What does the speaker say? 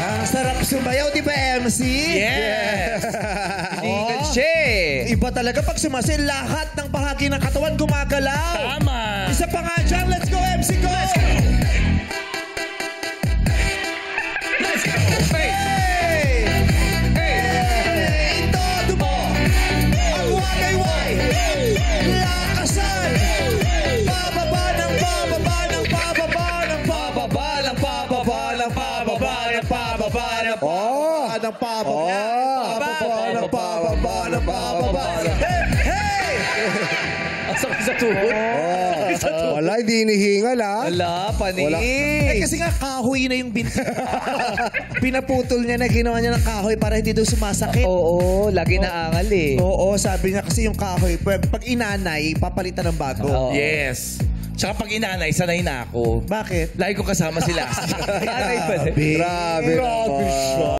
Ang sarap sumayaw, di ba, MC? Yes! Illegal siya eh. Iba talaga pag sumasil, lahat ng bahagi ng katawan gumagalaw. Tama! Isa pa nga dyan, let's go, MC, go! Let's go! Let's go! Hey! Hey! Todo mo! Ang wagayway! Lakasan! Pababa ng pababa ng pababa ng pababa ng pababa ng pababa ng pababa ng pababa ng pababa ng pababa. Hey! Ang sakit sa tuhod. Wala, hindi hinihingal, ha? Wala, panis. Wala. Eh kasi nga kahoy na yung pinaputol niya na ginawa niya ng kahoy para hindi daw sumasakit. Oo, lagi naangal eh. Oo, sabi niya kasi yung kahoy, pag inanay, papalitan ng bago. Oo. Yes. Tsaka pag inanay, sanay na ako. Bakit? Lagi ko kasama sila. Nanay pa din. Grabe naman. siya.